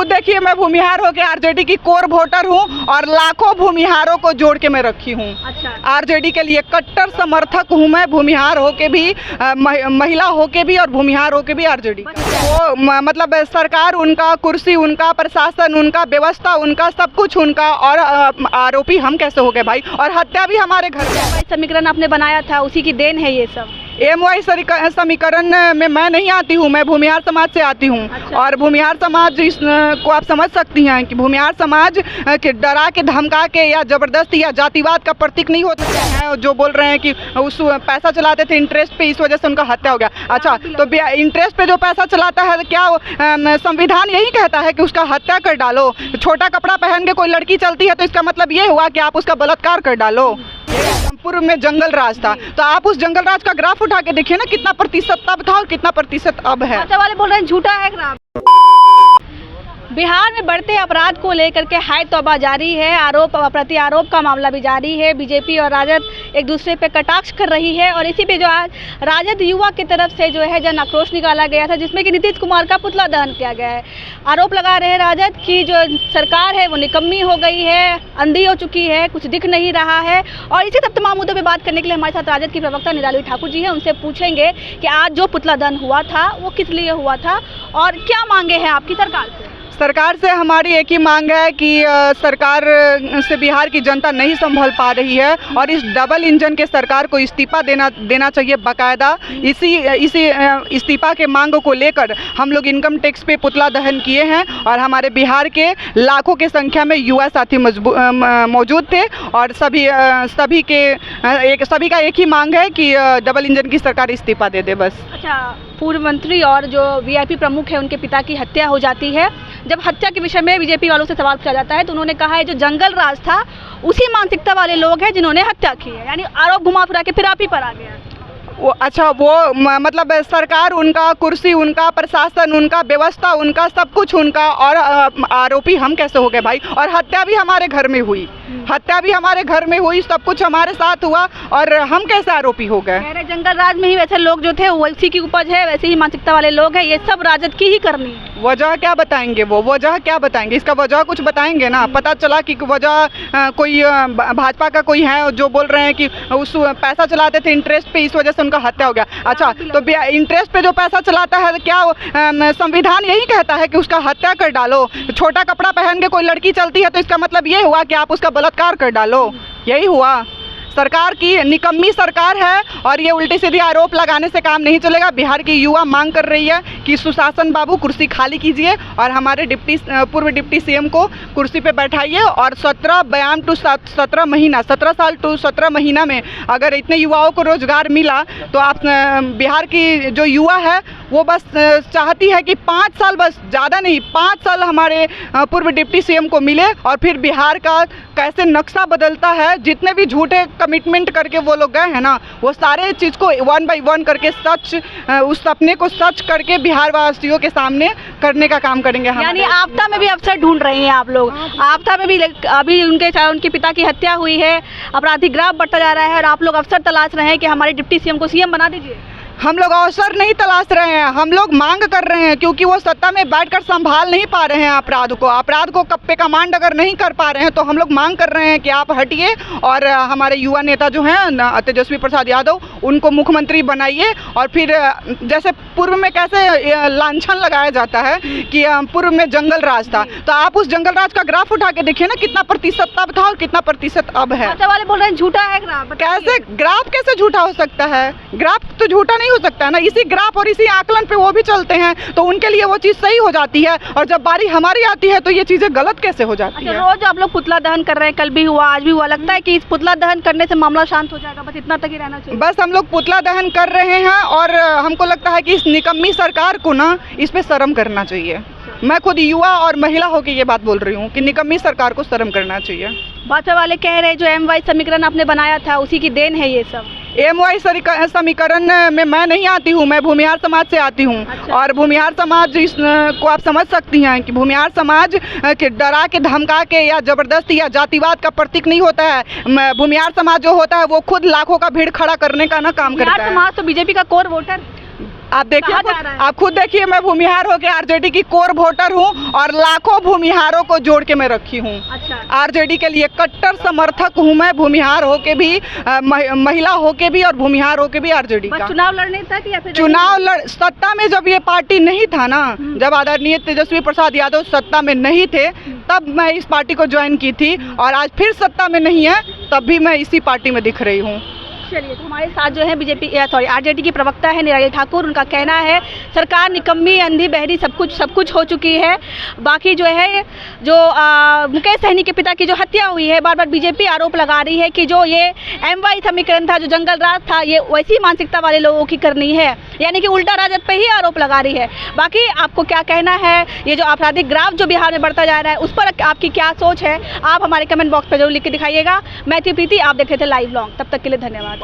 खुद देखिए, मैं भूमिहार होकर आरजेडी की कोर वोटर हूँ और लाखों भूमिहारों को जोड़ के मैं रखी हूँ। अच्छा, आरजेडी के लिए कट्टर समर्थक हूँ मैं, भूमिहार होके भी, महिला होके भी और भूमिहार होके भी आरजेडी। वो मतलब सरकार उनका, कुर्सी उनका, प्रशासन उनका, व्यवस्था उनका, सब कुछ उनका, और आरोपी हम कैसे हो गए भाई? और हत्या भी हमारे घर में। समीकरण आपने बनाया था, उसी की देन है ये सब। MY समीकरण में मैं नहीं आती हूँ, मैं भूमिहार समाज से आती हूँ। अच्छा। और भूमिहार समाज को आप समझ सकती हैं कि भूमिहार समाज के डरा के, धमका के या जबरदस्ती या जातिवाद का प्रतीक नहीं होते हैं। जो बोल रहे हैं कि उस पैसा चलाते थे इंटरेस्ट पे, इस वजह से उनका हत्या हो गया। अच्छा, तो इंटरेस्ट पे जो पैसा चलाता है, क्या संविधान यही कहता है कि उसका हत्या कर डालो? छोटा कपड़ा पहन के कोई लड़की चलती है तो इसका मतलब ये हुआ कि आप उसका बलात्कार कर डालो? पूर्व में जंगल राज था, तो आप उस जंगल राज का ग्राफ उठा के देखिए ना, कितना प्रतिशत तब था और कितना प्रतिशत अब है। वाले बोल रहे हैं झूठा है ग्राफ। बिहार में बढ़ते अपराध को लेकर के हाई तौबा जारी है, आरोप प्रति आरोप का मामला भी जारी है। बीजेपी और राजद एक दूसरे पे कटाक्ष कर रही है और इसी पे जो आज राजद युवा की तरफ से जो है जन आक्रोश निकाला गया था, जिसमें कि नीतीश कुमार का पुतला दहन किया गया है। आरोप लगा रहे हैं राजद की जो सरकार है वो निकम्मी हो गई है, अंधी हो चुकी है, कुछ दिख नहीं रहा है। और इसी सब तमाम मुद्दों पर बात करने के लिए हमारे साथ राजद की प्रवक्ता निराली ठाकुर जी है। उनसे पूछेंगे कि आज जो पुतला दहन हुआ था वो किस लिए हुआ था और क्या मांगे हैं आपकी सरकार से। सरकार से हमारी एक ही मांग है कि सरकार से बिहार की जनता नहीं संभल पा रही है और इस डबल इंजन के सरकार को इस्तीफा देना चाहिए बाकायदा। इसी इस्तीफा के मांग को लेकर हम लोग इनकम टैक्स पे पुतला दहन किए हैं और हमारे बिहार के लाखों की संख्या में युवा साथी मौजूद थे और सभी का एक ही मांग है कि डबल इंजन की सरकार इस्तीफा दे दे बस। अच्छा, पूर्व मंत्री और जो VIP प्रमुख है उनके पिता की हत्या हो जाती है। जब हत्या के विषय में बीजेपी वालों से सवाल किया जाता है तो उन्होंने कहा है जो जंगल राज था उसी मानसिकता वाले लोग हैं जिन्होंने हत्या की है, यानी आरोप घुमा फिरा के फिर आप ही पर आ गया। अच्छा, वो मतलब सरकार उनका, कुर्सी उनका, प्रशासन उनका, व्यवस्था उनका, सब कुछ उनका, और आरोपी हम कैसे हो गए भाई? और हत्या भी हमारे घर में हुई, सब कुछ हमारे साथ हुआ और हम कैसे आरोपी हो गए? जंगल राज में ही वैसे लोग जो थे उसी की उपज है, वैसे ही मानसिकता वाले लोग हैं, ये सब राजद की ही करनी है। वजह क्या बताएंगे? वजह क्या बताएंगे? इसका वजह कुछ बताएंगे ना। पता चला कि वजह कोई भाजपा का कोई है जो बोल रहे हैं कि उस पैसा चलाते थे इंटरेस्ट पे, इस वजह से उनका हत्या हो गया। अच्छा, तो इंटरेस्ट पे जो पैसा चलाता है, क्या संविधान यही कहता है कि उसका हत्या कर डालो? छोटा कपड़ा पहन के कोई लड़की चलती है तो इसका मतलब ये हुआ कि आप उसका बलात्कार कर डालो? यही हुआ। सरकार की निकम्मी सरकार है और ये उल्टे सीधे आरोप लगाने से काम नहीं चलेगा। बिहार की युवा मांग कर रही है कि सुशासन बाबू कुर्सी खाली कीजिए और हमारे पूर्व डिप्टी CM को कुर्सी पे बैठाइए और 17 साल टू 17 महीना में अगर इतने युवाओं को रोजगार मिला तो आप बिहार की जो युवा है वो बस चाहती है कि 5 साल, बस ज़्यादा नहीं, 5 साल हमारे पूर्व डिप्टी CM को मिले और फिर बिहार का कैसे नक्शा बदलता है। जितने भी झूठे कमिटमेंट करके वो लोग गए हैं ना, वो सारे चीज़ को 1 by 1 करके उस सपने को सच करके बिहार वासियों के सामने करने का काम करेंगे। यानी आपदा में भी अवसर ढूंढ रहे हैं आप लोग। आपदा में भी अभी उनके पिता की हत्या हुई है, आपराधिक ग्राफ बढ़ता जा रहा है और आप लोग अवसर तलाश रहे हैं कि हमारे डिप्टी CM को CM बना दीजिए। हम लोग अवसर नहीं तलाश रहे हैं, हम लोग मांग कर रहे हैं क्योंकि वो सत्ता में बैठकर संभाल नहीं पा रहे हैं अपराध को पे कमांड अगर नहीं कर पा रहे हैं तो हम लोग मांग कर रहे हैं कि आप हटिए और हमारे युवा नेता जो हैं तेजस्वी प्रसाद यादव, उनको मुख्यमंत्री बनाइए। और फिर जैसे पूर्व में कैसे लांछन लगाया जाता है कि पूर्व में जंगल राज था, तो आप उस जंगल राज का ग्राफ उठा के देखिए ना, कितना प्रतिशत तब था और कितना प्रतिशत अब है। वाले बोल रहे हैं झूठा है ग्राफ। कैसे ग्राफ कैसे झूठा हो सकता है? ग्राफ तो झूठा नहीं हो सकता है ना। इसी ग्राफ और इसी आकलन पे वो भी चलते हैं तो उनके लिए वो चीज़ सही हो जाती है और जब बारी हमारी आती है तो ये चीज़ें गलत कैसे हो जाती है? रोज आप लोग पुतला दहन कर रहे हैं, कल भी हुआ, आज भी हुआ, लगता है कि इस पुतला दहन करने से मामला शांत हो जाएगा, बस इतना तक ही रहना चाहिए? बस हम लोग पुतला दहन कर रहे हैं और हमको लगता है कि इस निकम्मी सरकार को ना इस पे शर्म करना चाहिए। मैं खुद युवा और महिला होकर ये बात बोल रही हूँ कि निकम्मी सरकार को शर्म करना चाहिए। भाजपा वाले कह रहे हैं जो MY समीकरण आपने बनाया था उसी की देन है ये सब। MY समीकरण में मैं नहीं आती हूँ, मैं भूमिहार समाज से आती हूँ। अच्छा। और भूमिहार समाज को आप समझ सकती हैं कि भूमिहार समाज के डरा के, धमका के या जबरदस्ती या जातिवाद का प्रतीक नहीं होता है। भूमिहार समाज जो होता है वो खुद लाखों का भीड़ खड़ा करने का ना काम करता है। समाज तो बीजेपी का कोर वोटर। आप देखिए कहा जा रहा है? आप खुद देखिए, मैं भूमिहार होकर आरजेडी की कोर वोटर हूँ और लाखों भूमिहारों को जोड़ के मैं रखी हूँ। अच्छा, आरजेडी के लिए कट्टर समर्थक हूँ मैं, भूमिहार होके भी, महिला होके भी और भूमिहार होके भी आरजेडी बस का। चुनाव लड़ने तक या फिर सत्ता में जब ये पार्टी नहीं था ना, जब आदरणीय तेजस्वी प्रसाद यादव सत्ता में नहीं थे, तब मैं इस पार्टी को ज्वाइन की थी और आज फिर सत्ता में नहीं है, तब भी मैं इसी पार्टी में दिख रही हूँ। चलिए, तो हमारे साथ जो है आरजेडी की प्रवक्ता है निराली ठाकुर। उनका कहना है सरकार निकम्मी, अंधी, बहरी, सब कुछ हो चुकी है। बाकी जो है जो मुकेश सहनी के पिता की जो हत्या हुई है, बार बार बीजेपी आरोप लगा रही है कि जो ये MY समीकरण था, जो जंगल राज था, ये वैसी मानसिकता वाले लोगों की करनी है, यानी कि उल्टा राजद पे ही आरोप लगा रही है। बाकी आपको क्या कहना है, ये जो आपराधिक ग्राफ जो बिहार में बढ़ता जा रहा है, उस पर आपकी क्या सोच है, आप हमारे कमेंट बॉक्स पर जरूर लिख के दिखाइएगा। मैं थी प्रीति, आप देख रहे थे लाइव लॉन्ग। तब तक के लिए धन्यवाद।